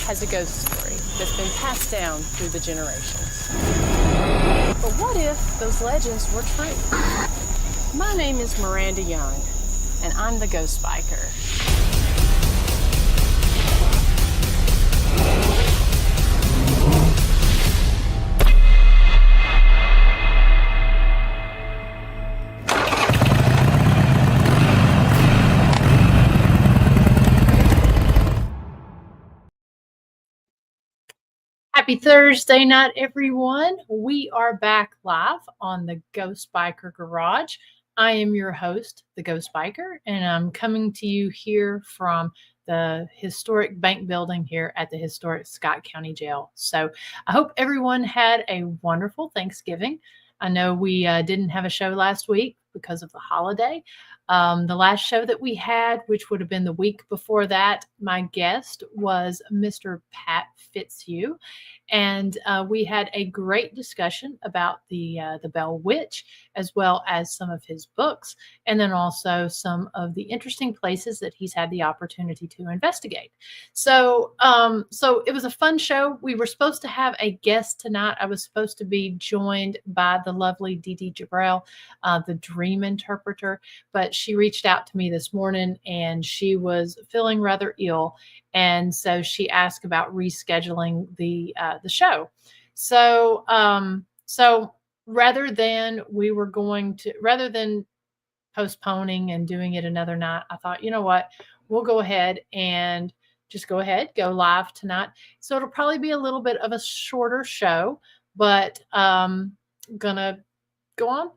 has a ghost story that's been passed down through the generations. But what if those legends were true? My name is Miranda Young, and I'm the Ghost Biker. Happy Thursday night, everyone. We are back live on the Ghost Biker Garage. I am your host, the Ghost Biker, and I'm coming to you here from the historic bank building here at the historic Scott County Jail. So I hope everyone had a wonderful Thanksgiving. I know we didn't have a show last week because of the holiday. The last show that we had, which would have been the week before that, my guest was Mr. Pat Fitzhugh. And we had a great discussion about the Bell Witch, as well as some of his books, and then also some of the interesting places that he's had the opportunity to investigate. So it was a fun show. We were supposed to have a guest tonight. I was supposed to be joined by the lovely Dee Dee Jabrell, the dream interpreter, but she reached out to me this morning and she was feeling rather ill. And so she asked about rescheduling the show. So rather than postponing and doing it another night, I thought, you know what, we'll go ahead and just go live tonight. So it'll probably be a little bit of a shorter show, but gonna go on,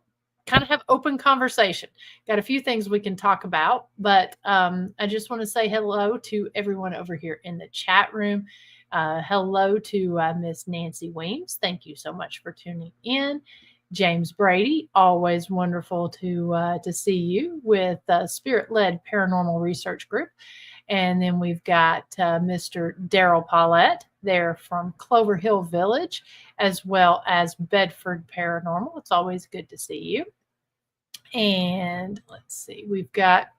kind of have open conversation. Got a few things we can talk about, but I just want to say hello to everyone over here in the chat room. Hello to Miss Nancy Weems. Thank you so much for tuning in. James Brady, always wonderful to see you with Spirit-Led Paranormal Research Group. And then we've got Mr. Daryl Paulette there from Clover Hill Village, as well as Bedford Paranormal. It's always good to see you. And let's see, we've got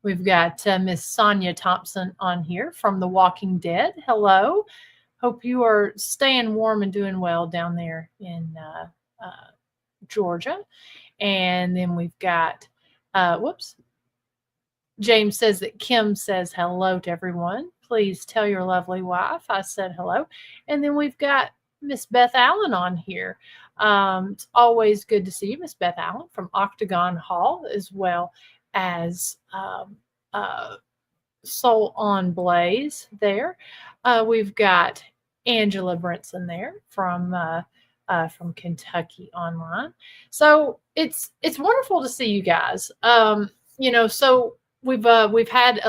Miss Sonia Thompson on here from The Walking Dead. Hello. Hope you are staying warm and doing well down there in Georgia. And then we've got, James says that Kim says hello to everyone. Please tell your lovely wife I said hello. And then we've got Miss Beth Allen on here. It's always good to see you, Miss Beth Allen from Octagon Hall, as well as Soul on Blaze there. We've got Angela Brinson there from Kentucky Online. So it's wonderful to see you guys. So we've had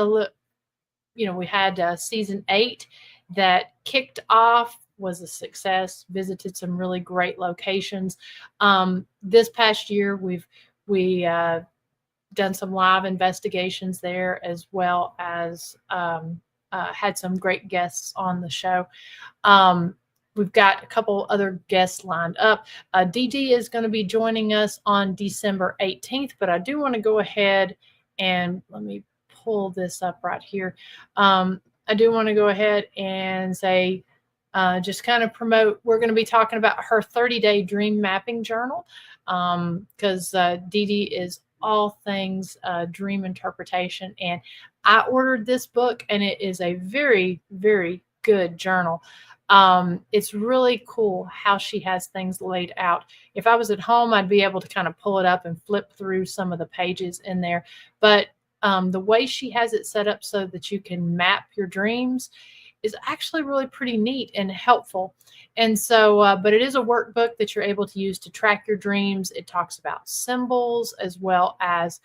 we had season 8 that kicked off, was a success, visited some really great locations. This past year, we done some live investigations there, as well as had some great guests on the show. We've got a couple other guests lined up. DD is going to be joining us on December 18th, but I do want to go ahead and let me pull this up right here. I do want to go ahead and say, just kind of promote, we're going to be talking about her 30-day dream mapping journal, because Dee Dee is all things dream interpretation. And I ordered this book, and it is a very, very good journal. It's really cool how she has things laid out. If I was at home, I'd be able to kind of pull it up and flip through some of the pages in there. But the way she has it set up so that you can map your dreams is actually really pretty neat and helpful. And so, but it is a workbook that you're able to use to track your dreams. It talks about symbols, as well as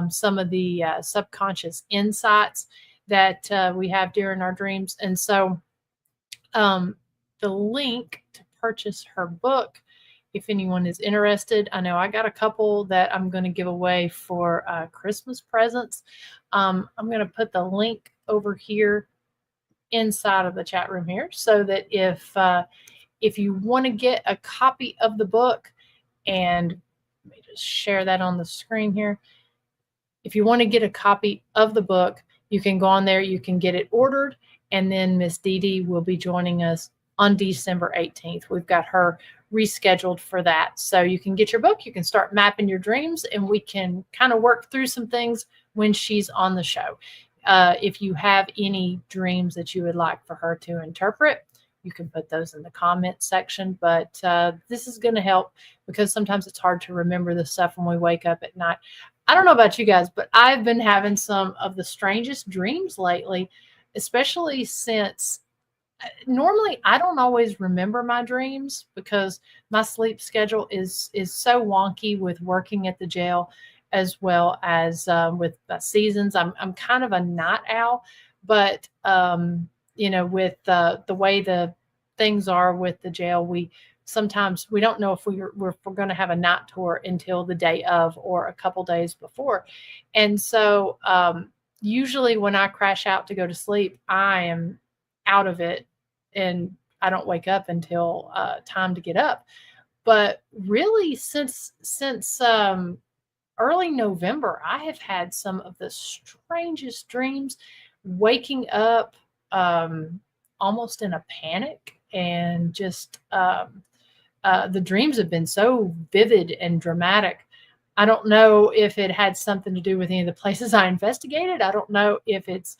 some of the subconscious insights that we have during our dreams. And so the link to purchase her book, if anyone is interested, I know I got a couple that I'm going to give away for Christmas presents. I'm going to put the link over here inside of the chat room here, so that if you want to get a copy of the book, and let me just share that on the screen here. If you want to get a copy of the book, you can go on there, you can get it ordered, And then Miss Dee Dee will be joining us on December 18th. We've got her rescheduled for that. So you can get your book, you can start mapping your dreams, and we can kind of work through some things when she's on the show. If you have any dreams that you would like for her to interpret, you can put those in the comment section. But this is going to help because sometimes it's hard to remember the stuff when we wake up at night. I don't know about you guys, but I've been having some of the strangest dreams lately, especially since normally I don't always remember my dreams because my sleep schedule is so wonky with working at the jail as well as with seasons. I'm kind of a night owl, but with the way the things are with the jail, we sometimes we don't know if we're going to have a night tour until the day of or a couple days before, and so usually when I crash out to go to sleep, I am out of it and I don't wake up until time to get up. But really, since early November, I have had some of the strangest dreams, waking up almost in a panic, and just the dreams have been so vivid and dramatic. I don't know if it had something to do with any of the places I investigated. I don't know if it's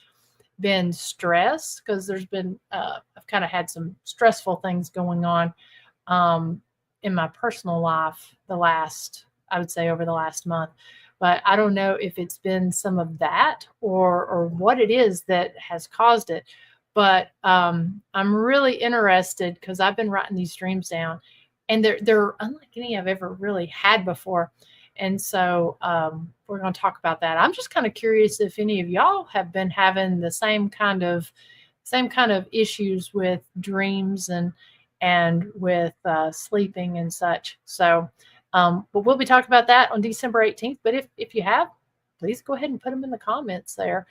been stress because there's been I've kind of had some stressful things going on in my personal life I would say over the last month, but I don't know if it's been some of that or what it is that has caused it. But I'm really interested because I've been writing these dreams down, and they're unlike any I've ever really had before. And so we're going to talk about that. I'm just kind of curious if any of y'all have been having the same kind of issues with dreams and with sleeping and such. So, but we'll be talking about that on December 18th. But if you have, please go ahead and put them in the comments there.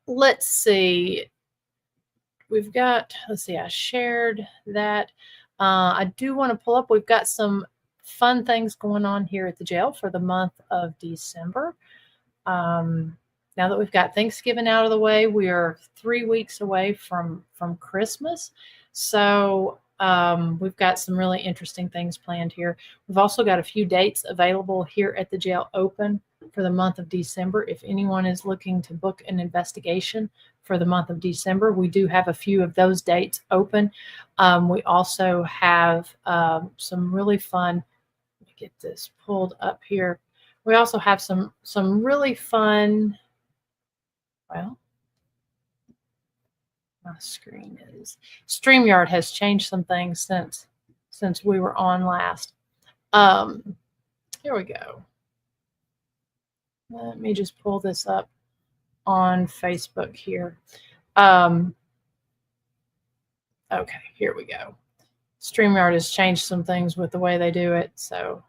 Let's see. Let's see, I shared that. I do want to pull up. We've got some fun things going on here at the jail for the month of December. Now that we've got Thanksgiving out of the way, we are 3 weeks away from Christmas. So we've got some really interesting things planned here. We've also got a few dates available here at the jail open for the month of December. If anyone is looking to book an investigation for the month of December, we do have a few of those dates open. We also have some really fun, let me get this pulled up here. We also have some really fun, well, my screen is, StreamYard has changed some things since we were on last. Here we go. Let me just pull this up on Facebook here. Okay, here we go. StreamYard has changed some things with the way they do it, so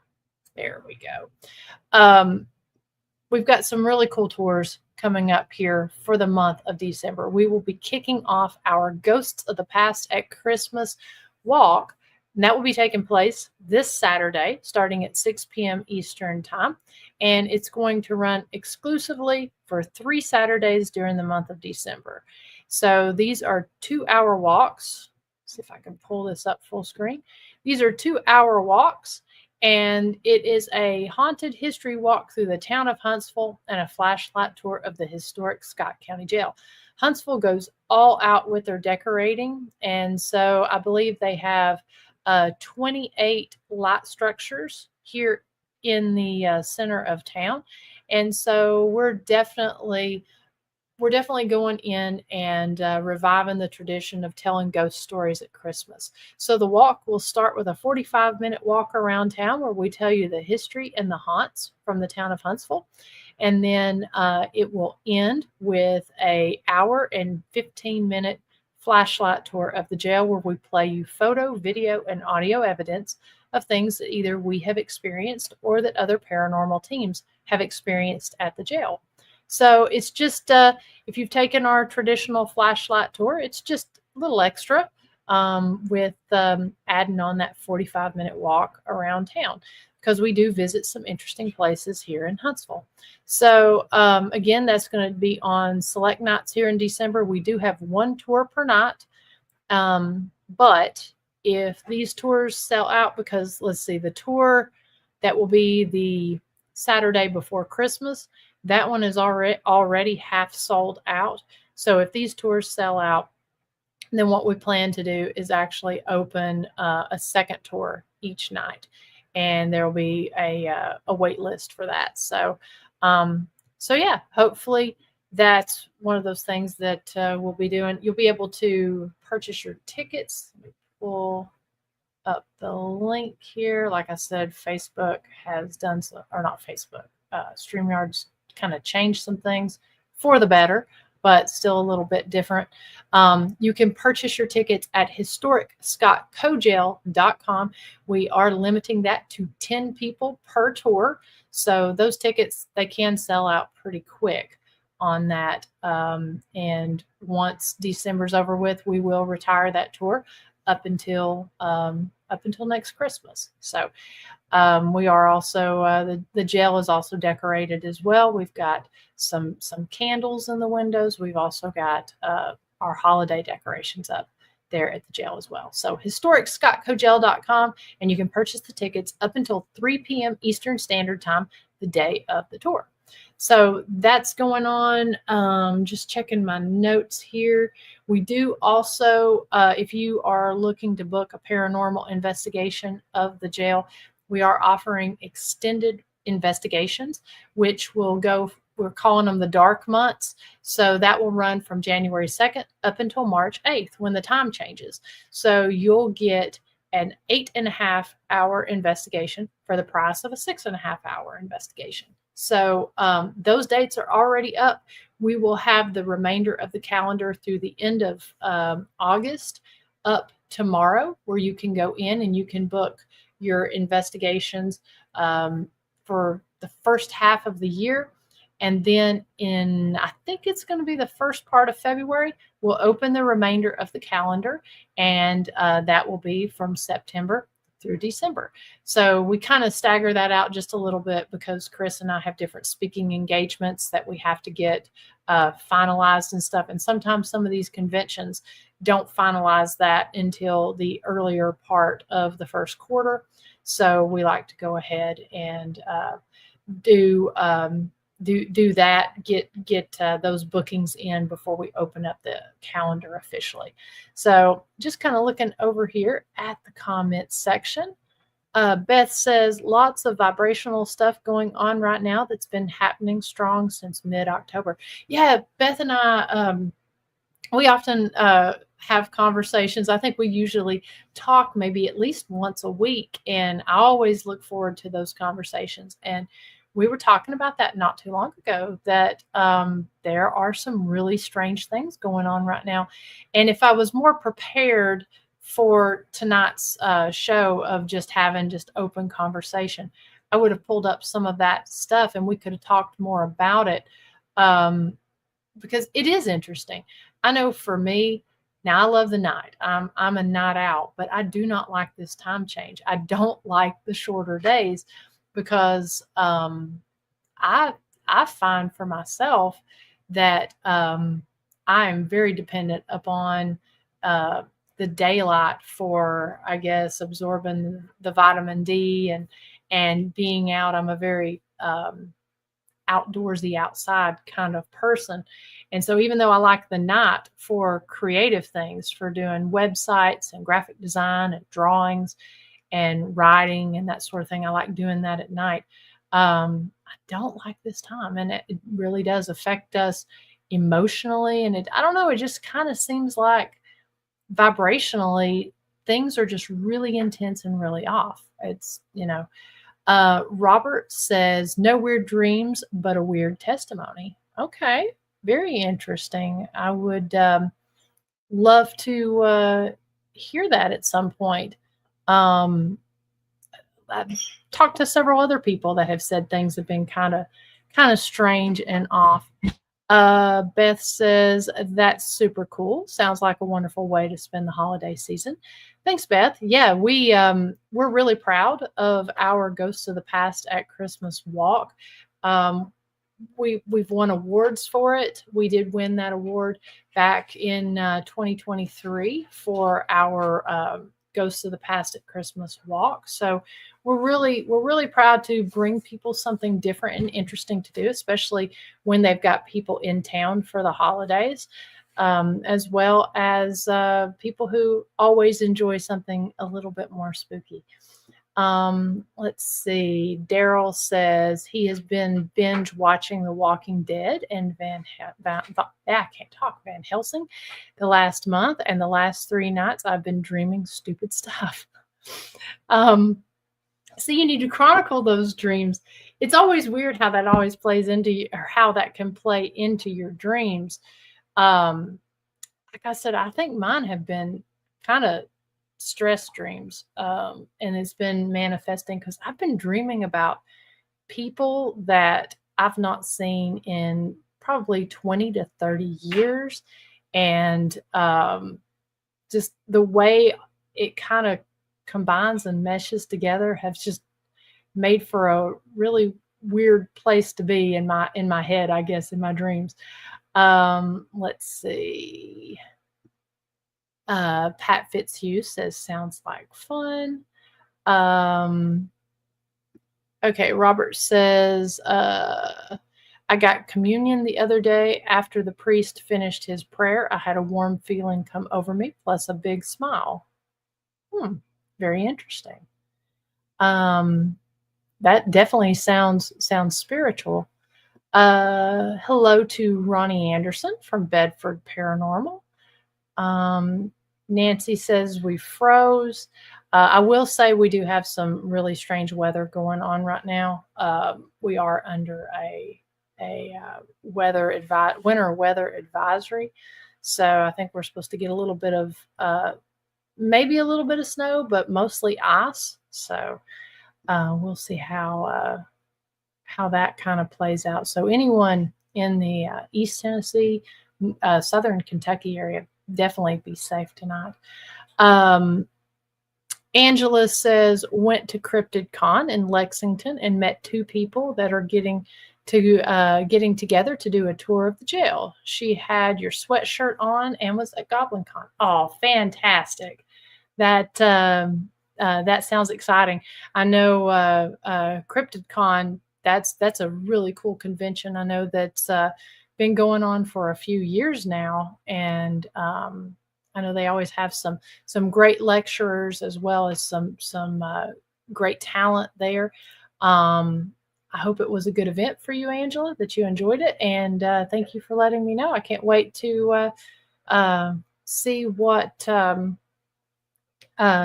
there we go. We've got some really cool tours coming up here for the month of December. We will be kicking off our Ghosts of the Past at Christmas walk, and that will be taking place this Saturday starting at 6 p.m. Eastern Time, and it's going to run exclusively for 3 Saturdays during the month of December. So these are 2-hour walks. Let's see if I can pull this up full screen. These are 2-hour walks, and it is a haunted history walk through the town of Huntsville and a flashlight tour of the historic Scott County Jail. Huntsville goes all out with their decorating, and so I believe they have 28 light structures here in the center of town, and so we're definitely going in and reviving the tradition of telling ghost stories at Christmas. So the walk will start with a 45-minute walk around town where we tell you the history and the haunts from the town of Huntsville. And then it will end with an hour and 15-minute flashlight tour of the jail where we play you photo, video, and audio evidence of things that either we have experienced or that other paranormal teams have experienced at the jail. So it's just, if you've taken our traditional flashlight tour, it's just a little extra with adding on that 45-minute walk around town. because we do visit some interesting places here in Huntsville. So again, that's going to be on select nights here in December. We do have one tour per night. But if these tours sell out, because let's see, the tour that will be the Saturday before Christmas, that one is already half sold out. So if these tours sell out, then what we plan to do is actually open a second tour each night, and there will be a wait list for that. So, so yeah, hopefully that's one of those things that we'll be doing. You'll be able to purchase your tickets. Let me pull up the link here. Like I said, Facebook has done some, or not Facebook, StreamYard's kind of changed some things for the better, but still a little bit different. You can purchase your tickets at historicscottkojel.com. We are limiting that to 10 people per tour. So those tickets, they can sell out pretty quick on that. And once December's over with, we will retire that tour up until next Christmas. So we are also the jail is also decorated as well. We've got some candles in the windows. We've also got our holiday decorations up there at the jail as well. So historicscottkojel.com, and you can purchase the tickets up until 3 p.m. Eastern Standard Time the day of the tour. So that's going on. Just checking my notes here. We do also, if you are looking to book a paranormal investigation of the jail, we are offering extended investigations, which will go, we're calling them the dark months. So that will run from January 2nd up until March 8th when the time changes. So you'll get an 8.5 hour investigation for the price of a 6.5 hour investigation. So those dates are already up. We will have the remainder of the calendar through the end of August up tomorrow, where you can go in and you can book your investigations for the first half of the year. And then I think it's going to be the first part of February, we'll open the remainder of the calendar, and that will be from September through December. So we kind of stagger that out just a little bit because Chris and I have different speaking engagements that we have to get finalized and stuff. And sometimes some of these conventions don't finalize that until the earlier part of the first quarter. So we like to go ahead and do that, get those bookings in before we open up the calendar officially. So just kind of looking over here at the comments section. Beth says lots of vibrational stuff going on right now that's been happening strong since mid-October. Yeah, Beth and I, we often have conversations. I think we usually talk maybe at least once a week, and I always look forward to those conversations. And we were talking about that not too long ago, that there are some really strange things going on right now. And if I was more prepared for tonight's show of just having just open conversation, I would have pulled up some of that stuff and we could have talked more about it, because it is interesting. I know for me, now I love the night. I'm a night owl, but I do not like this time change. I don't like the shorter days, because I find for myself that I am very dependent upon the daylight for, I guess, absorbing the vitamin D and being out. I'm a very outdoorsy, outside kind of person. And so even though I like the night for creative things, for doing websites and graphic design and drawings and writing and that sort of thing, I like doing that at night. I don't like this time, and it really does affect us emotionally. And I don't know, it just kind of seems like vibrationally things are just really intense and really off. It's, Robert says, no weird dreams, but a weird testimony. Okay, very interesting. I would love to hear that at some point. I've talked to several other people that have said things have been kind of strange and off. Beth says, that's super cool. Sounds like a wonderful way to spend the holiday season. Thanks, Beth. Yeah, we're really proud of our Ghosts of the Past at Christmas walk. Um, we've won awards for it. We did win that award back in 2023 for our Ghosts of the Past at Christmas walk. So we're really proud to bring people something different and interesting to do, especially when they've got people in town for the holidays, as well as people who always enjoy something a little bit more spooky. Let's see. Daryl says he has been binge watching The Walking Dead and I can't talk, Van Helsing the last month, and the last 3 nights I've been dreaming stupid stuff. um, so you need to chronicle those dreams. It's always weird how that always plays into you, or how that can play into your dreams. Like I said, I think mine have been kind of stress dreams, and it's been manifesting because I've been dreaming about people that I've not seen in probably 20 to 30 years. And just the way it kind of combines and meshes together has just made for a really weird place to be in my head, I guess, in my dreams. Let's see. Pat Fitzhugh says sounds like fun. Okay, Robert says I got communion the other day. After the priest finished his prayer, I had a warm feeling come over me, plus a big smile. Very interesting. That definitely sounds spiritual. Hello to Ronnie Anderson from Bedford Paranormal. Nancy says we froze. I will say we do have some really strange weather going on right now. We are under a winter weather advisory, so I think we're supposed to get a little bit of maybe a little bit of snow, but mostly ice. So we'll see how that kind of plays out. So anyone in the East Tennessee, Southern Kentucky area, definitely be safe tonight. Angela says went to Cryptid Con in Lexington and met 2 people that are getting together to do a tour of the jail. She had your sweatshirt on and was at Goblin Con. Oh, fantastic! That sounds exciting. I know Cryptid Con. That's a really cool convention. I know that's been going on for a few years now, and I know they always have some great lecturers as well as some great talent there. I hope it was a good event for you, Angela, that you enjoyed it, and thank you for letting me know. I can't wait to see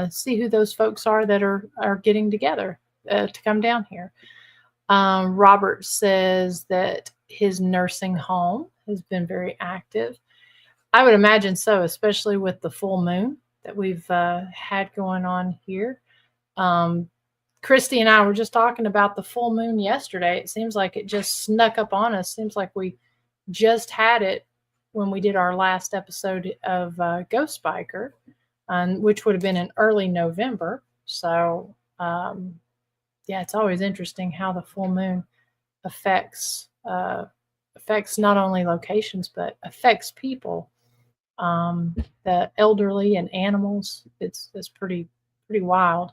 see who those folks are that are getting together to come down here. Robert says that his nursing home has been very active. I would imagine so, especially with the full moon that we've had going on here. Christy and I were just talking about the full moon yesterday. It seems like it just snuck up on us. Seems like we just had it when we did our last episode of Ghost Biker, which would have been in early November. So, yeah, it's always interesting how the full moon affects not only locations but affects people, the elderly and animals. It's pretty wild.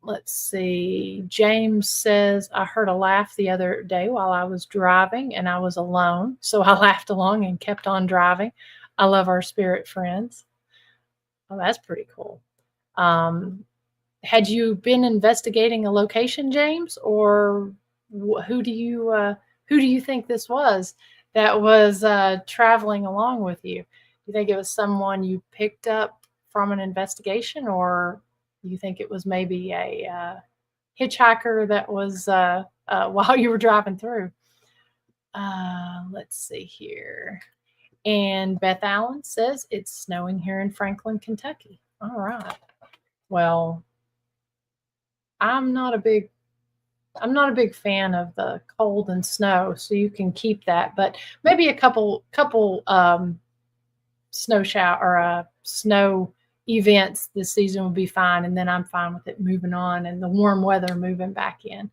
Let's see. James says, I heard a laugh the other day while I was driving and I was alone, so I laughed along and kept on driving. I love our spirit friends. Oh, that's pretty cool. Had you been investigating a location, James, or who do you think this was that was traveling along with you? Do you think it was someone you picked up from an investigation, or do you think it was maybe a hitchhiker that was while you were driving through? Let's see here. And Beth Allen says it's snowing here in Franklin, Kentucky. All right. Well, I'm not a big I'm not a big fan of the cold and snow, so you can keep that. But maybe a couple snow shower or snow events this season will be fine, and then I'm fine with it moving on and the warm weather moving back in.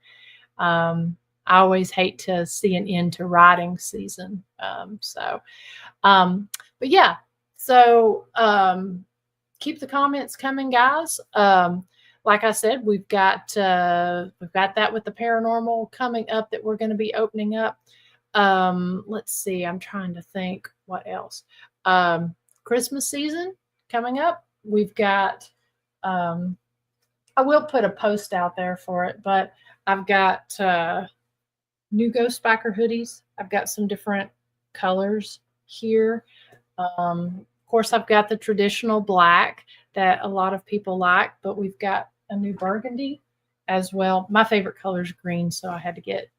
I always hate to see an end to riding season. But yeah, so keep the comments coming, guys. Like I said, we've got that with the paranormal coming up that we're going to be opening up. Let's see. I'm trying to think what else. Christmas season coming up. We've got. I will put a post out there for it, but I've got new Ghost Biker hoodies. I've got some different colors here. Of course, I've got the traditional black that a lot of people like, but we've got a new burgundy as well. My favorite color is green, so I had to get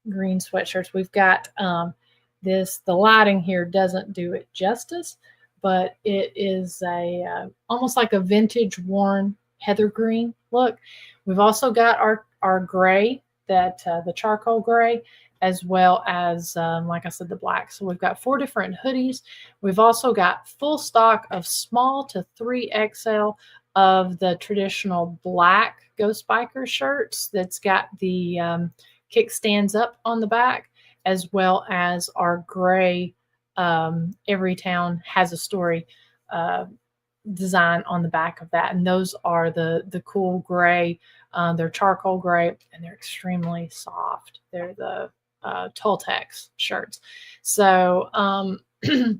green sweatshirts. We've got the lighting here doesn't do it justice, but it is a almost like a vintage worn heather green look. We've also got our gray, that the charcoal gray, as well as, like I said, the black. So we've got 4 different hoodies. We've also got full stock of small to 3XL of the traditional black Ghost Biker shirts that's got the kickstands up on the back, as well as our gray Every Town Has a Story design on the back of that. And those are the cool gray. They're charcoal gray, and they're extremely soft. They're the Toltecs shirts. So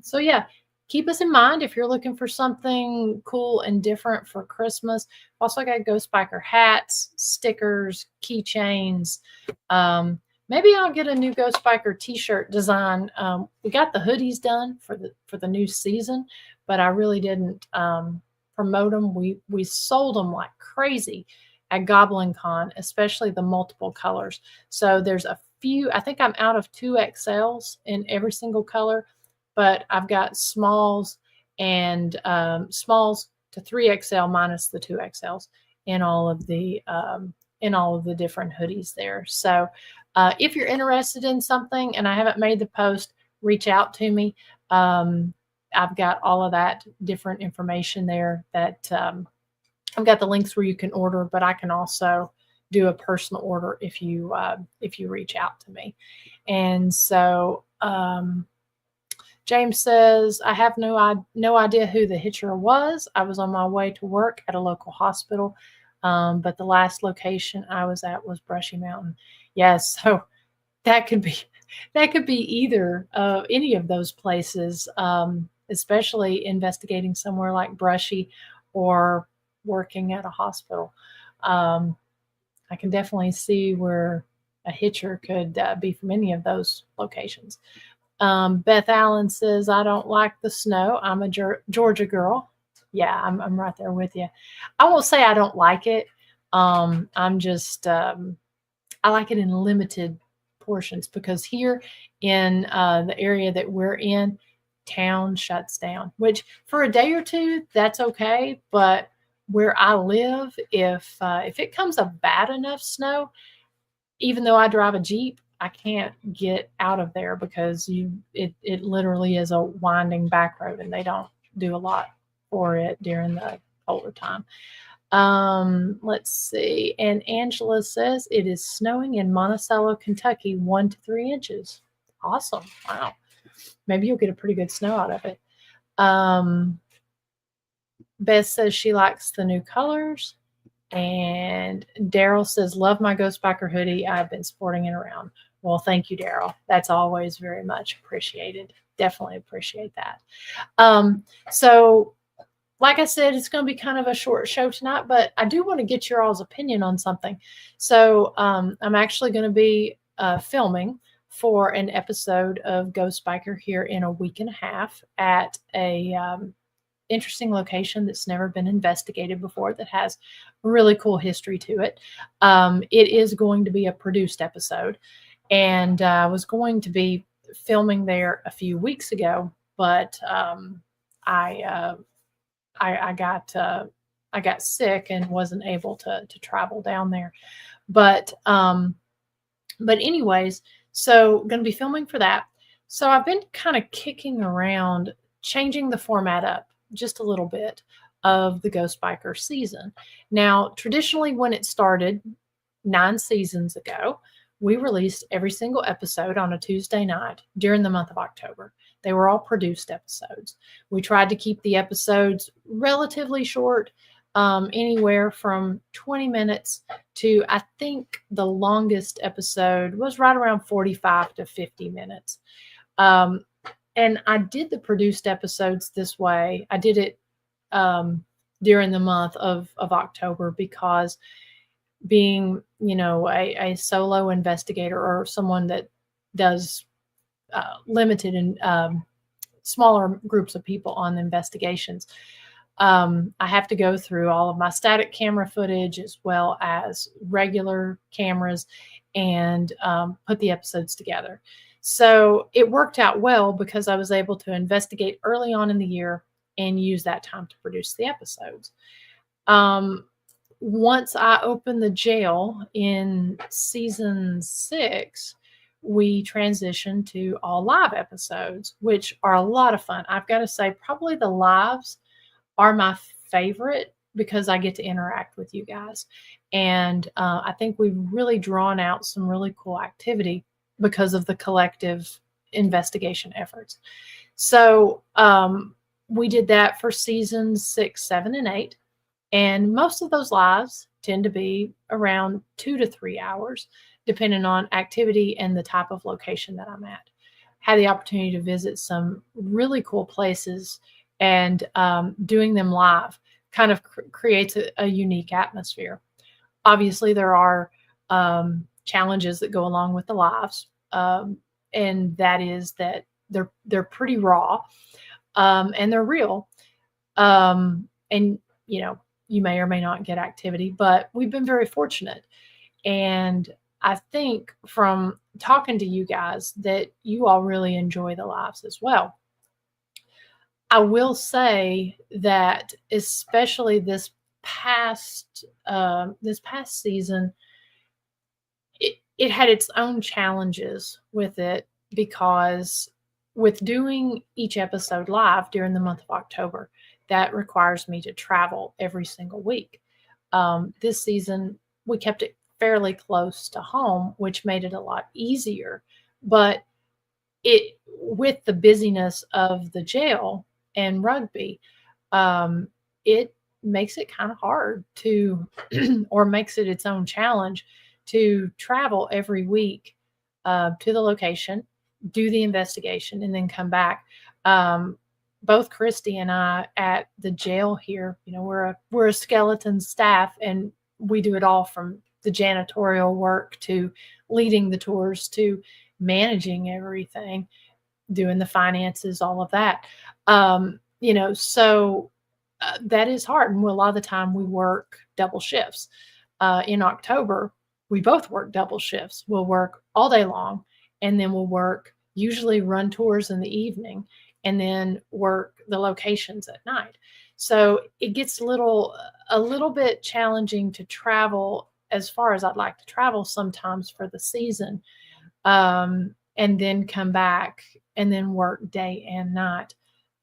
so yeah, keep us in mind if you're looking for something cool and different for Christmas. Also got Ghost Biker hats, stickers, keychains. Maybe I'll get a new Ghost Biker t-shirt design. We got the hoodies done for the new season, but I really didn't promote them. We sold them like crazy at Goblin Con, especially the multiple colors. So there's a few. I think I'm out of 2XLs in every single color, but I've got smalls and smalls to 3XL minus the 2XLs in all of the different hoodies there. So if you're interested in something and I haven't made the post, reach out to me. I've got all of that different information there that I've got the links where you can order, but I can also do a personal order if you reach out to me. And so James says, I have no idea who the hitcher was. I was on my way to work at a local hospital, but the last location I was at was Brushy Mountain. Yes, so that could be either any of those places, especially investigating somewhere like Brushy or working at a hospital. I can definitely see where a hitcher could be from any of those locations. Beth Allen says, I don't like the snow. I'm a Georgia girl. Yeah, I'm right there with you. I won't say I don't like it. I'm just, I like it in limited portions, because here in the area that we're in, town shuts down, which for a day or two, that's okay. But where I live, if it comes a bad enough snow, even though I drive a Jeep, I can't get out of there because it literally is a winding back road, and they don't do a lot for it during the colder time. Let's see. And Angela says it is snowing in Monticello, Kentucky, 1 to 3 inches. Awesome. Wow. Maybe you'll get a pretty good snow out of it. Beth says she likes the new colors. And Daryl says, love my Ghost Biker hoodie. I've been sporting it around. Well, thank you, Daryl. That's always very much appreciated. Definitely appreciate that. So like I said, it's going to be kind of a short show tonight, but I do want to get your all's opinion on something. So I'm actually going to be filming for an episode of Ghost Biker here in a week and a half at a interesting location that's never been investigated before, that has a really cool history to it. It is going to be a produced episode, and I was going to be filming there a few weeks ago, but I got sick and wasn't able to travel down there. But But anyways, so going to be filming for that. So I've been kind of kicking around changing the format up just a little bit of the Ghost Biker season. Now, traditionally, when it started 9 seasons ago, we released every single episode on a Tuesday night during the month of October. They were all produced episodes. We tried to keep the episodes relatively short, anywhere from 20 minutes to, I think the longest episode was right around 45 to 50 minutes. And I did the produced episodes this way. I did it during the month of October because being, a solo investigator or someone that does limited and smaller groups of people on investigations, I have to go through all of my static camera footage as well as regular cameras and put the episodes together. So it worked out well because I was able to investigate early on in the year and use that time to produce the episodes. Once I opened the jail in season 6, we transitioned to all live episodes, which are a lot of fun. I've got to say, probably the lives are my favorite because I get to interact with you guys. And I think we've really drawn out some really cool activity because of the collective investigation efforts. So we did that for seasons 6, 7, and 8. And most of those lives tend to be around 2 to 3 hours, depending on activity and the type of location that I'm at. Had the opportunity to visit some really cool places, and doing them live kind of creates a unique atmosphere. Obviously, there are challenges that go along with the lives, and that is that they're pretty raw, and they're real, and you may or may not get activity, but we've been very fortunate. And I think from talking to you guys that you all really enjoy the lives as well. I will say that especially this past season, it had its own challenges with it because with doing each episode live during the month of October, that requires me to travel every single week. This season, we kept it fairly close to home, which made it a lot easier. But with the busyness of the jail and rugby, it makes it kind of hard to, or makes it its own challenge to travel every week to the location, do the investigation, and then come back. Both Christy and I at the jail here, we're a skeleton staff, and we do it all from the janitorial work to leading the tours to managing everything, doing the finances, all of that. So that is hard. And a lot of the time we work double shifts. In October, we both work double shifts. We'll work all day long, and then we'll usually run tours in the evening, and then work the locations at night. So it gets a little bit challenging to travel as far as I'd like to travel sometimes for the season, and then come back and then work day and night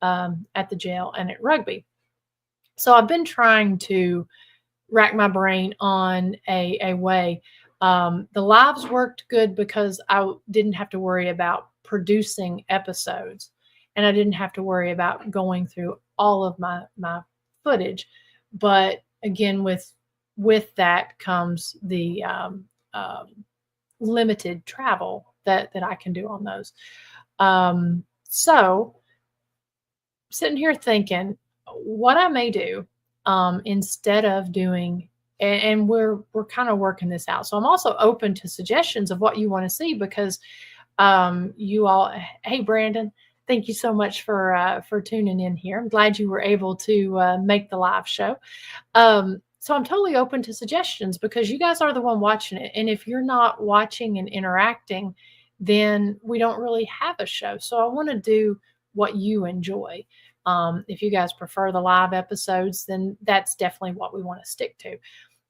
at the jail and at rugby. So I've been trying to rack my brain on a way. The lives worked good because I didn't have to worry about producing episodes, and I didn't have to worry about going through all of my footage. But again, with that comes the limited travel that I can do on those. So sitting here thinking what I may do instead of doing, and we're kind of working this out. So I'm also open to suggestions of what you want to see, because you all, hey Brandon, thank you so much for tuning in here. I'm glad you were able to make the live show. So I'm totally open to suggestions because you guys are the one watching it. And if you're not watching and interacting, then we don't really have a show. So I want to do what you enjoy. If you guys prefer the live episodes, then that's definitely what we want to stick to.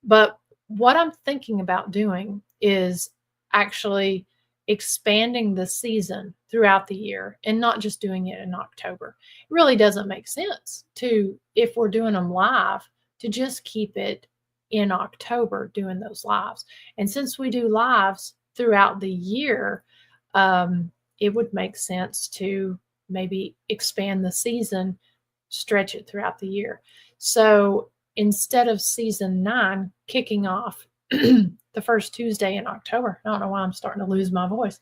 But what I'm thinking about doing is actually expanding the season throughout the year and not just doing it in October. It really doesn't make sense to, if we're doing them live, to just keep it in October doing those lives. And since we do lives throughout the year, it would make sense to maybe expand the season, stretch it throughout the year. So instead of season 9 kicking off the first Tuesday in October, I don't know why I'm starting to lose my voice.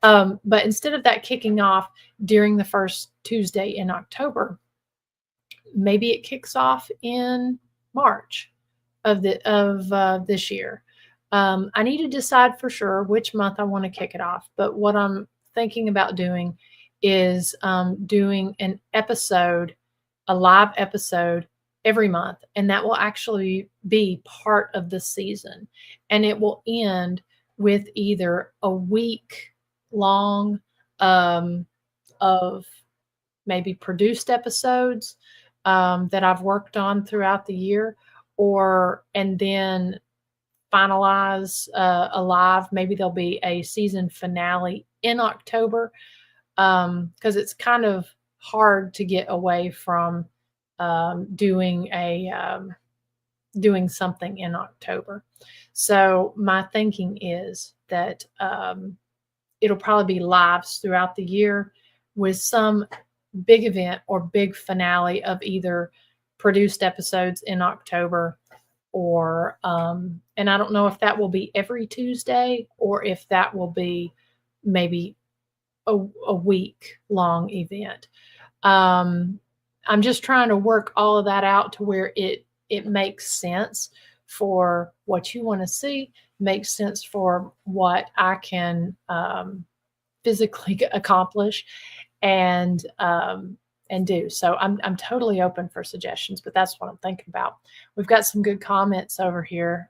But instead of that kicking off during the first Tuesday in October, maybe it kicks off in March of this year. I need to decide for sure which month I want to kick it off. But what I'm thinking about doing is doing an episode, a live episode every month, and that will actually be part of the season, and it will end with either a week long of maybe produced episodes that I've worked on throughout the year, and then finalize a live. Maybe there'll be a season finale in October, because it's kind of hard to get away from doing something in October. So my thinking is that it'll probably be lives throughout the year with some big event or big finale of either produced episodes in October, or and I don't know if that will be every Tuesday or if that will be maybe a week long event. I'm just trying to work all of that out to where it makes sense for what you want to see, makes sense for what I can physically accomplish and do. So I'm totally open for suggestions, but that's what I'm thinking about. We've got some good comments over here.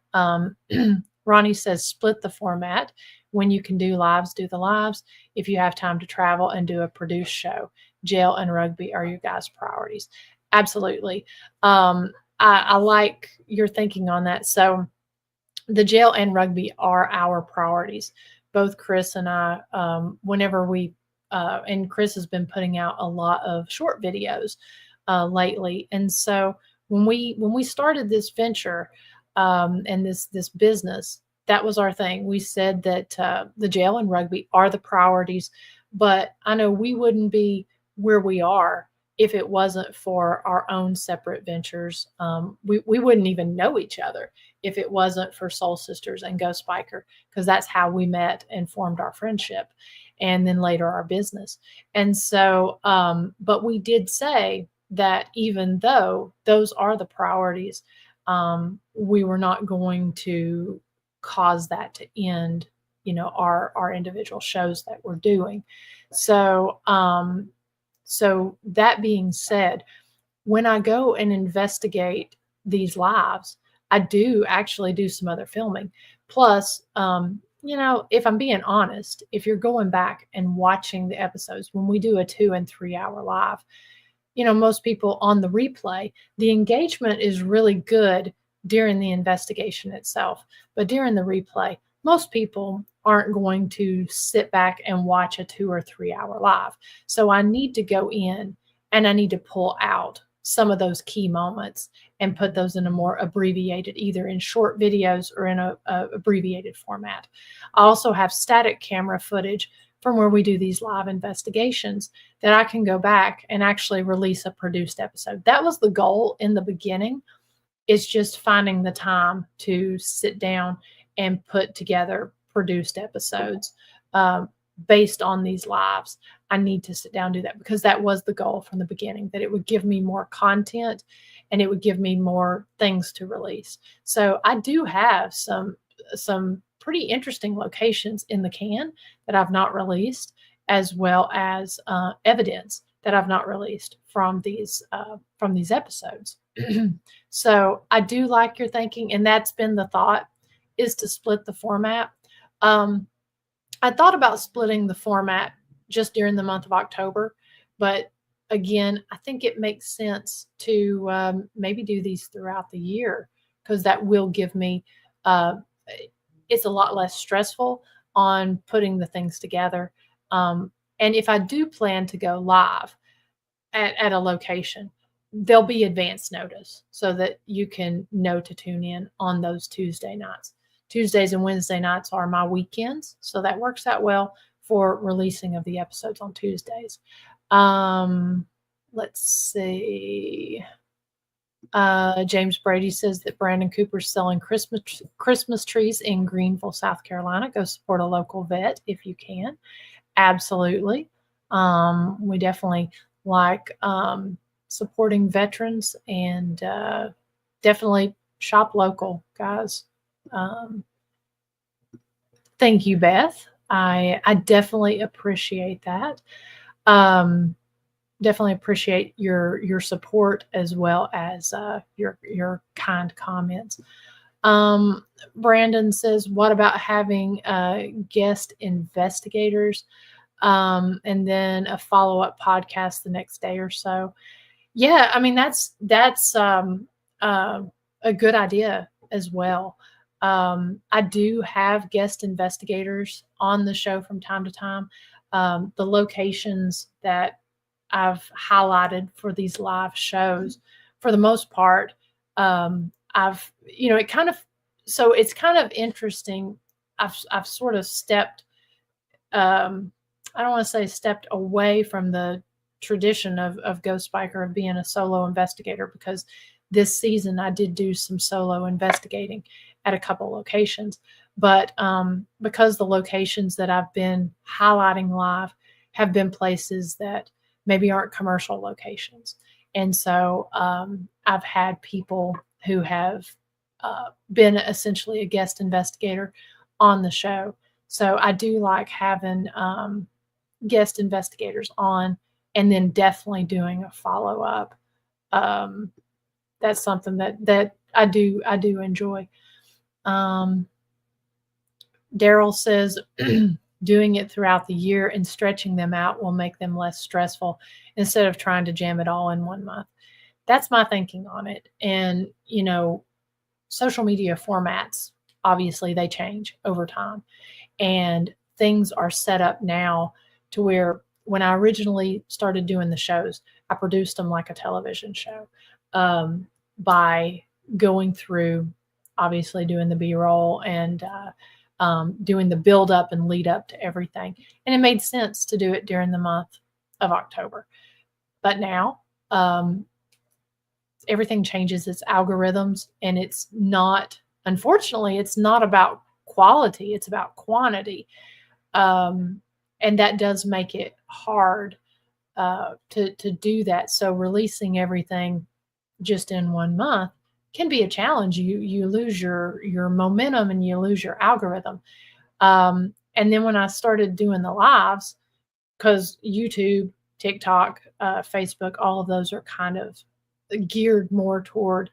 Ronnie says, split the format. When you can do lives, do the lives. If you have time to travel and do a produced show, jail and rugby are your guys' priorities. Absolutely. I like your thinking on that. So the jail and rugby are our priorities. Both Chris and I, whenever we, and Chris has been putting out a lot of short videos lately. And so when we started this venture and this business, that was our thing. We said that the jail and rugby are the priorities, but I know we wouldn't be where we are if it wasn't for our own separate ventures. We wouldn't even know each other if it wasn't for Soul Sisters and Ghost Biker, because that's how we met and formed our friendship, and then later our business. And so, but we did say that even though those are the priorities, we were not going to cause that to end, our individual shows that we're doing. So, so that being said, when I go and investigate these lives, I do actually do some other filming. Plus, if I'm being honest, if you're going back and watching the episodes, when we do a 2 and 3 hour live, most people on the replay, the engagement is really good during the investigation itself. But during the replay, most people aren't going to sit back and watch a 2 or 3 hour live. So I need to go in and I need to pull out some of those key moments and put those in a more abbreviated, either in short videos or in a abbreviated format. I also have static camera footage from where we do these live investigations that I can go back and actually release a produced episode. That was the goal in the beginning. It's just finding the time to sit down and put together produced episodes based on these lives. I need to sit down and do that because that was the goal from the beginning, that it would give me more content and it would give me more things to release. So I do have some pretty interesting locations in the can that I've not released, as well as evidence that I've not released from these episodes. So I do like your thinking, and that's been the thought, is to split the format. I thought about splitting the format just during the month of October, but again, I think it makes sense to maybe do these throughout the year, because that will give me, it's a lot less stressful. on putting the things together. And if I do plan to go live at a location, there'll be advance notice so that you can know to tune in on those Tuesday nights. Tuesdays and Wednesday nights are my weekends, so that works out well for releasing of the episodes on Tuesdays. Let's see. James Brady says that Brandon Cooper's selling Christmas trees in Greenville, South Carolina. Go support a local vet if you can. Absolutely. We definitely like supporting veterans, and definitely shop local, guys. Thank you, Beth. I definitely appreciate that. Definitely appreciate your support as well as your kind comments. Brandon says, what about having guest investigators and then a follow-up podcast the next day or so? Yeah, I mean, that's a good idea as well. I do have guest investigators on the show from time to time. The locations that I've highlighted for these live shows, for the most part, I've, it kind of, so it's kind of interesting. I've sort of stepped, I don't want to say stepped away from the tradition of Ghost Biker of being a solo investigator, because this season I did do some solo investigating at a couple locations. But because the locations that I've been highlighting live have been places that maybe aren't commercial locations. And so I've had people who have been essentially a guest investigator on the show. So I do like having guest investigators on, and then definitely doing a follow-up. That's something that I do enjoy. Daryl says doing it throughout the year and stretching them out will make them less stressful instead of trying to jam it all in 1 month. That's my thinking on it. And, social media formats, obviously they change over time, and things are set up now to where when I originally started doing the shows, I produced them like a television show, by going through, obviously doing the B-roll and doing the build up and lead up to everything. And it made sense to do it during the month of October. But now everything changes its algorithms, and it's not, unfortunately, it's not about quality, it's about quantity. And that does make it hard to do that. So releasing everything just in 1 month can be a challenge. You lose your momentum and you lose your algorithm. And then when I started doing the lives, because YouTube, TikTok, Facebook, all of those are kind of geared more toward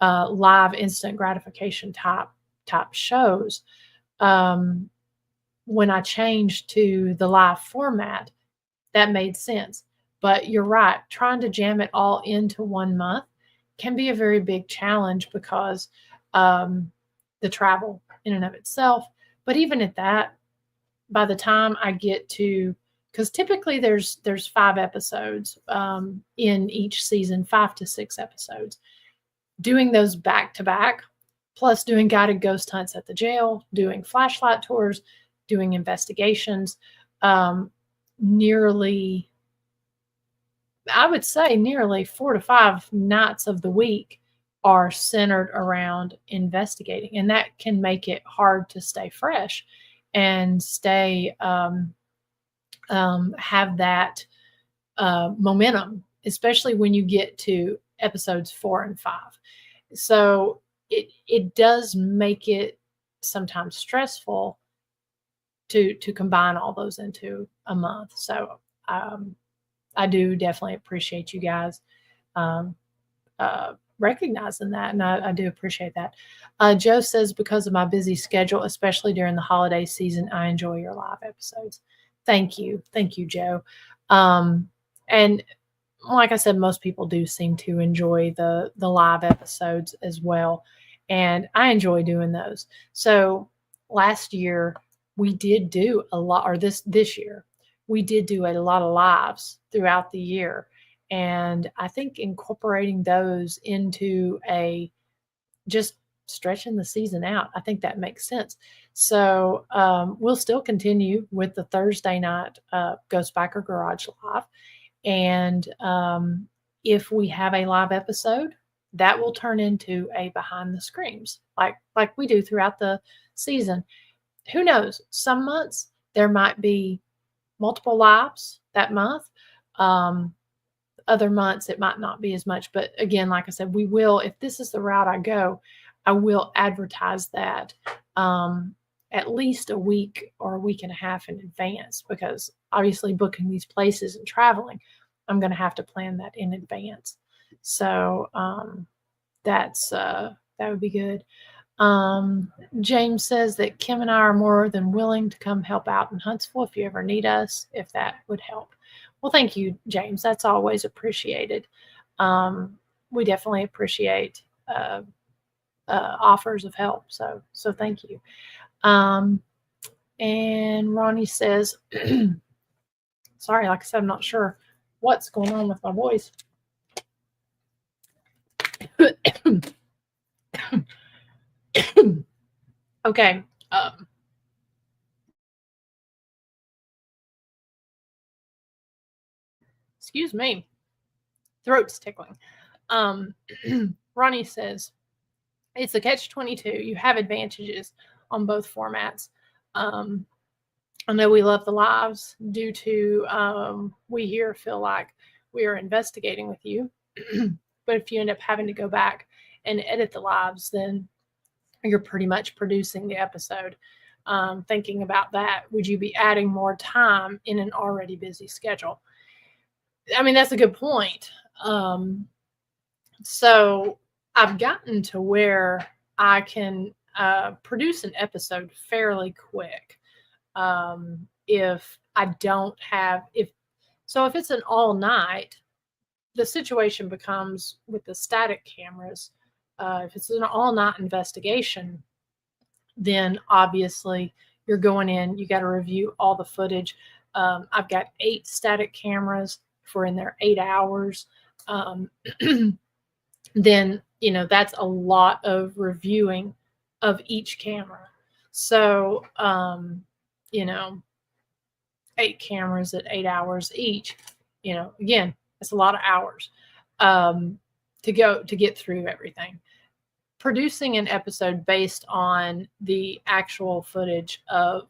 live instant gratification type shows. When I changed to the live format, that made sense. But you're right, trying to jam it all into 1 month can be a very big challenge because the travel in and of itself. But even at that, by the time I get to, because typically there's 5 episodes in each season, 5 to 6 episodes. Doing those back to back, plus doing guided ghost hunts at the jail, doing flashlight tours, doing investigations, nearly 4 to 5 nights of the week are centered around investigating. And that can make it hard to stay fresh and stay, have that momentum, especially when you get to episodes 4 and 5. So it does make it sometimes stressful to combine all those into a month. So I do definitely appreciate you guys recognizing that, and I do appreciate that. Joe says, because of my busy schedule, especially during the holiday season, I enjoy your live episodes. Thank you, Joe. And like I said, most people do seem to enjoy the live episodes as well, and I enjoy doing those. So last year, we did do a lot, or this year, we did do a lot of lives throughout the year. And I think incorporating those into just stretching the season out, I think that makes sense. So we'll still continue with the Thursday night Ghost Biker Garage Live. And if we have a live episode, that will turn into a behind the screens, like we do throughout the season. Who knows? Some months there might be multiple lives that month. Other months it might not be as much. But again, like I said, we will, if this is the route I go, I will advertise that at least a week or a week and a half in advance, because obviously booking these places and traveling, I'm going to have to plan that in advance. So that would be good. James says that Kim and I are more than willing to come help out in Huntsville if you ever need us, if that would help. Well, thank you, James. That's always appreciated. We definitely appreciate offers of help. So thank you. And Ronnie says, sorry, like I said, I'm not sure what's going on with my voice. Okay. Excuse me. Throat's tickling. Ronnie says, it's a catch-22. You have advantages on both formats. I know we love the lives due to we here feel like we are investigating with you. But if you end up having to go back and edit the lives, then you're pretty much producing the episode. Thinking about that, would you be adding more time in an already busy schedule? I mean, that's a good point. So I've gotten to where I can produce an episode fairly quick. If I don't have, if it's an all night, the situation becomes with the static cameras. If it's an all night investigation, then obviously you're going in, you got to review all the footage. I've got 8 static cameras for in there 8 hours. Then, that's a lot of reviewing of each camera. So, 8 cameras at 8 hours each, again, it's a lot of hours to get through everything. Producing an episode based on the actual footage of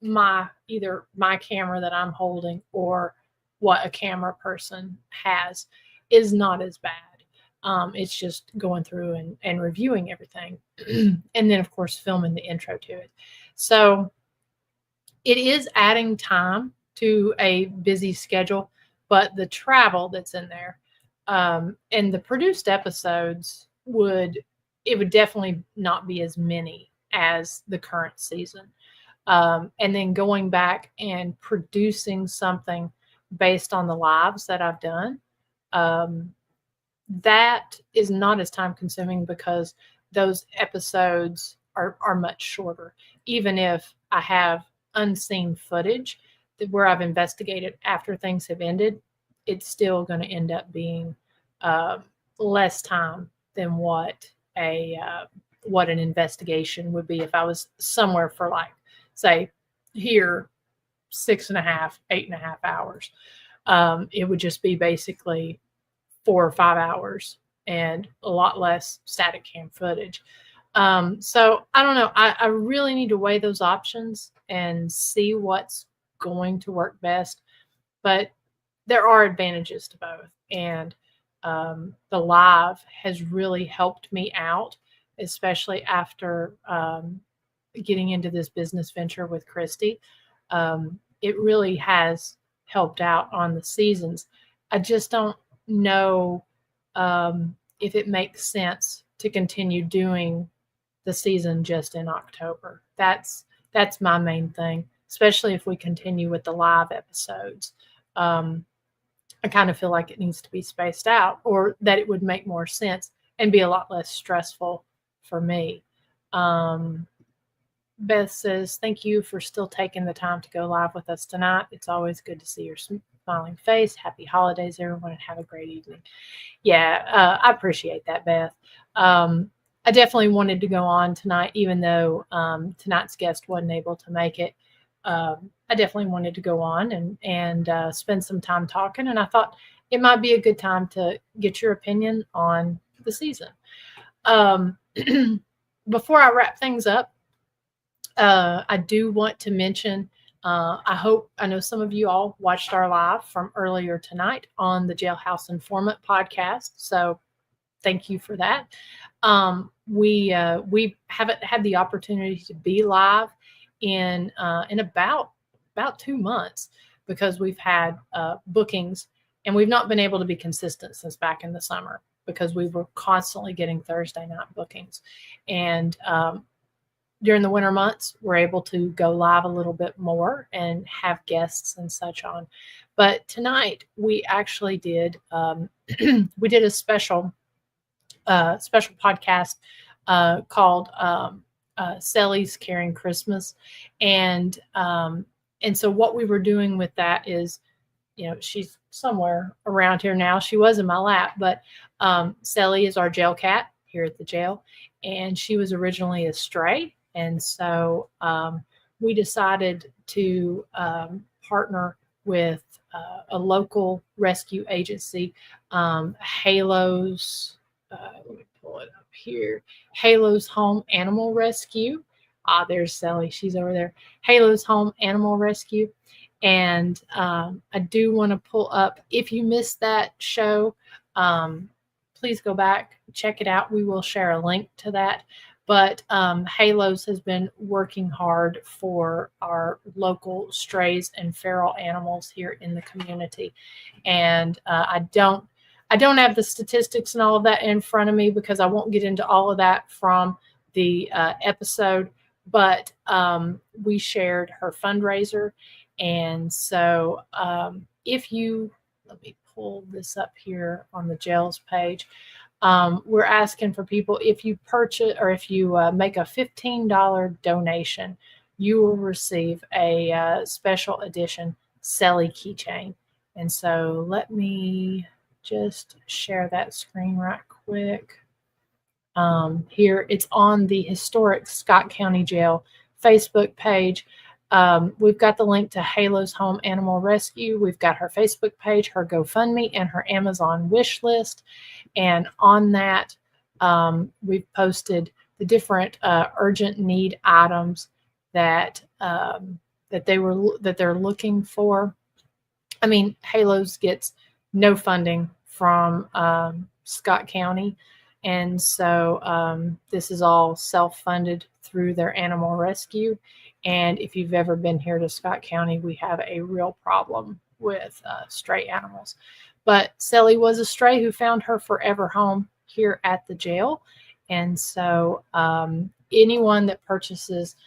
either my camera that I'm holding or what a camera person has is not as bad. It's just going through and reviewing everything. And then, of course, filming the intro to it. So it is adding time to a busy schedule, but the travel that's in there and the produced episodes would definitely not be as many as the current season. And then going back and producing something based on the lives that I've done, that is not as time consuming because those episodes are much shorter. Even if I have unseen footage where I've investigated after things have ended, it's still going to end up being less time than what an investigation would be if I was somewhere for, like, say, here 6.5, 8.5 hours. It would just be basically 4 or 5 hours and a lot less static cam footage. So I don't know. I really need to weigh those options and see what's going to work best. But there are advantages to both. And the live has really helped me out, especially after getting into this business venture with Christy. It really has helped out on the seasons. I just don't know if it makes sense to continue doing the season just in October. That's my main thing, especially if we continue with the live episodes. I kind of feel like it needs to be spaced out, or that it would make more sense and be a lot less stressful for me. Beth says, thank you for still taking the time to go live with us tonight. It's always good to see your smiling face. Happy holidays, everyone, and have a great evening. Yeah, I appreciate that, Beth. I definitely wanted to go on tonight, even though tonight's guest wasn't able to make it. I definitely wanted to go on and spend some time talking, and I thought it might be a good time to get your opinion on the season. Before I wrap things up, I do want to mention, I know some of you all watched our live from earlier tonight on the Jailhouse Informant podcast. So thank you for that. We haven't had the opportunity to be live in about 2 months because we've had bookings, and we've not been able to be consistent since back in the summer because we were constantly getting Thursday night bookings. And during the winter months, we're able to go live a little bit more and have guests and such on. But tonight we actually did we did a special podcast called Sally's Caring Christmas, and so what we were doing with that is, she's somewhere around here now. She was in my lap, but Sally is our jail cat here at the jail, and she was originally a stray. And so we decided to partner with a local rescue agency, Halo's, let me pull it up here, Halo's Home Animal Rescue. There's Sally. She's over there. Halo's Home Animal Rescue. And I do want to pull up, if you missed that show, please go back, check it out. We will share a link to that. But Halos has been working hard for our local strays and feral animals here in the community. And I don't have the statistics and all of that in front of me because I won't get into all of that from the episode. But we shared her fundraiser. And so if you, let me pull this up here on the jails page. We're asking for people, if you purchase or if you make a $15 donation, you will receive a special edition Sally keychain. And so let me just share that screen right quick. Here, it's on the historic Scott County Jail Facebook page. We've got the link to Halo's Home Animal Rescue. We've got her Facebook page, her GoFundMe, and her Amazon wish list. And on that, we've posted the different urgent need items that they're looking for. I mean, Halos gets no funding from Scott County, and so this is all self-funded through their animal rescue. And if you've ever been here to Scott County, we have a real problem with stray animals. But Sally was a stray who found her forever home here at the jail. And so anyone that purchases,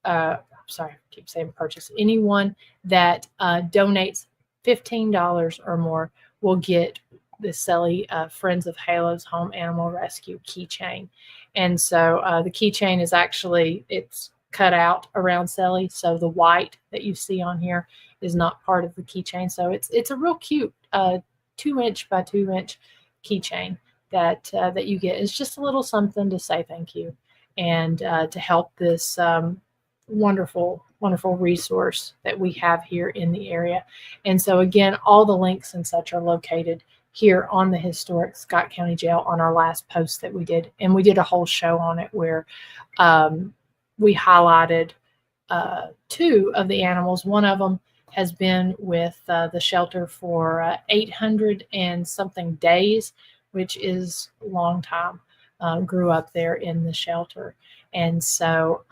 anyone that donates $15 or more will get the Sally Friends of Halo's Home Animal Rescue keychain. And so the keychain is actually, it's cut out around Sally. So the white that you see on here is not part of the keychain. So it's a real cute 2-inch by 2-inch keychain that you get. It's just a little something to say thank you and to help this wonderful resource that we have here in the area. And so again, all the links and such are located here on the historic Scott County Jail on our last post that we did. And we did a whole show on it where we highlighted 2 of the animals. One of them has been with the shelter for 800 and something days, which is a long time. Grew up there in the shelter. And so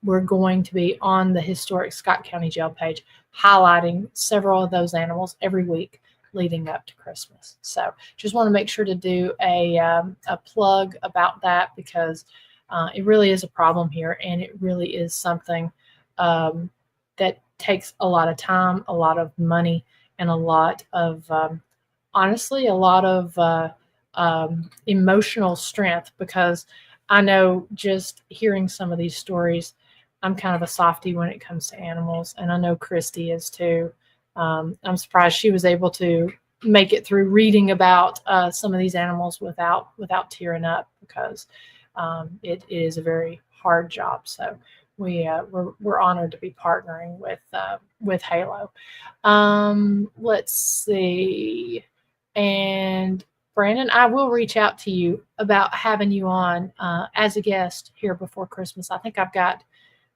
we're going to be on the historic Scott County Jail page highlighting several of those animals every week leading up to Christmas. So just want to make sure to do a plug about that because it really is a problem here, and it really is something that takes a lot of time, a lot of money, and a lot of, honestly, a lot of emotional strength, because I know just hearing some of these stories, I'm kind of a softie when it comes to animals, and I know Christy is too. I'm surprised she was able to make it through reading about some of these animals without tearing up, because it is a very hard job. So we're honored to be partnering with Halo. Let's see, and Brandon, I will reach out to you about having you on as a guest here before Christmas. I think I've got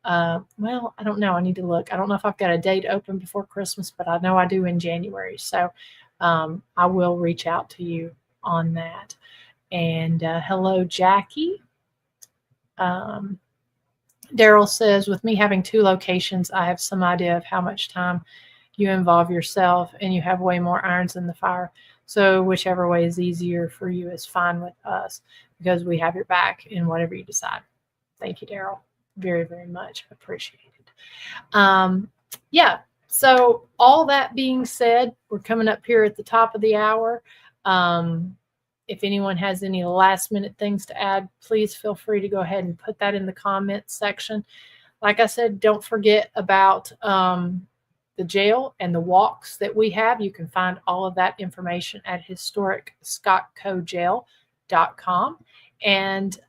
well, I don't know. I need to look. I don't know if I've got a date open before Christmas, but I know I do in January. So I will reach out to you on that. And hello, Jackie. Daryl says, with me having 2 locations, I have some idea of how much time you involve yourself, and you have way more irons in the fire. So whichever way is easier for you is fine with us, because we have your back in whatever you decide. Thank you, Daryl. Very, very much appreciated. Yeah. So all that being said, we're coming up here at the top of the hour. If anyone has any last minute things to add, please feel free to go ahead and put that in the comments section. Like I said, don't forget about the jail and the walks that we have. You can find all of that information at historicscottcojail.com. And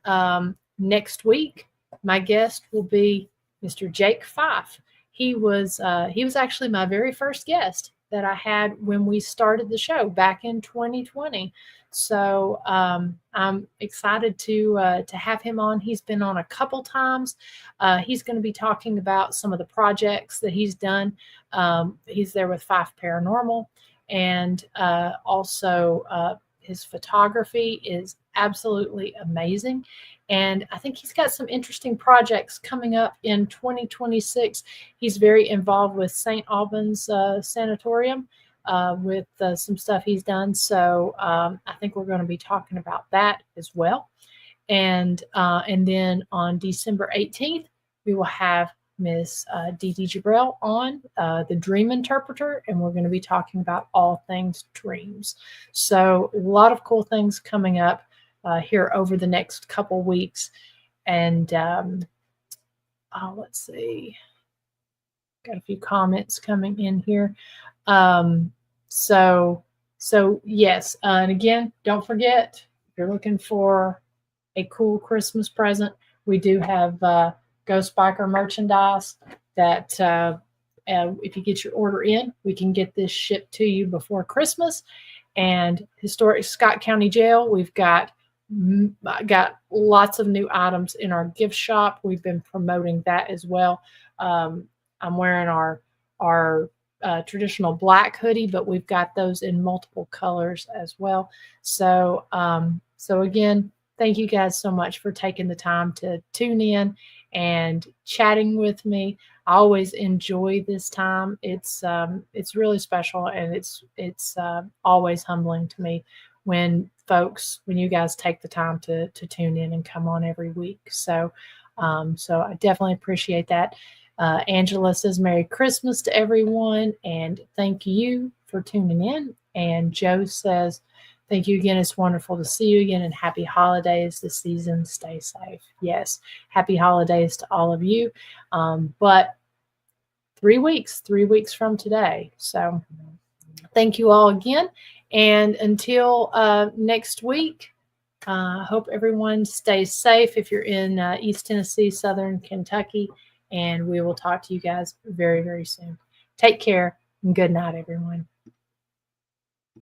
next week, my guest will be Mr. Jake Fife. He was actually my very first guest that I had when we started the show back in 2020. So I'm excited to have him on. He's been on a couple times. He's going to be talking about some of the projects that he's done. He's there with Fife Paranormal, and also his photography is absolutely amazing. And I think he's got some interesting projects coming up in 2026. He's very involved with St. Albans Sanatorium with some stuff he's done. So I think we're going to be talking about that as well. And then on December 18th, we will have Miss Dee Dee Jabrell on, the Dream Interpreter, and we're going to be talking about all things dreams. So a lot of cool things coming up here over the next couple weeks. And let's see, got a few comments coming in here. So yes, and again, don't forget, if you're looking for a cool Christmas present, we do have Ghost Biker merchandise that if you get your order in, we can get this shipped to you before Christmas. And Historic Scott County Jail, we've got lots of new items in our gift shop. We've been promoting that as well. I'm wearing our traditional black hoodie, but we've got those in multiple colors as well. So again, thank you guys so much for taking the time to tune in and chatting with me. I always enjoy this time. It's really special, and it's always humbling to me when you guys take the time to tune in and come on every week. So I definitely appreciate that. Angela says Merry Christmas to everyone, and thank you for tuning in. And Joe says, thank you again. It's wonderful to see you again, and happy holidays this season. Stay safe. Yes, happy holidays to all of you. But 3 weeks from today. So thank you all again. And until next week, hope everyone stays safe if you're in East Tennessee, Southern Kentucky, and we will talk to you guys very, very soon. Take care, and good night, everyone.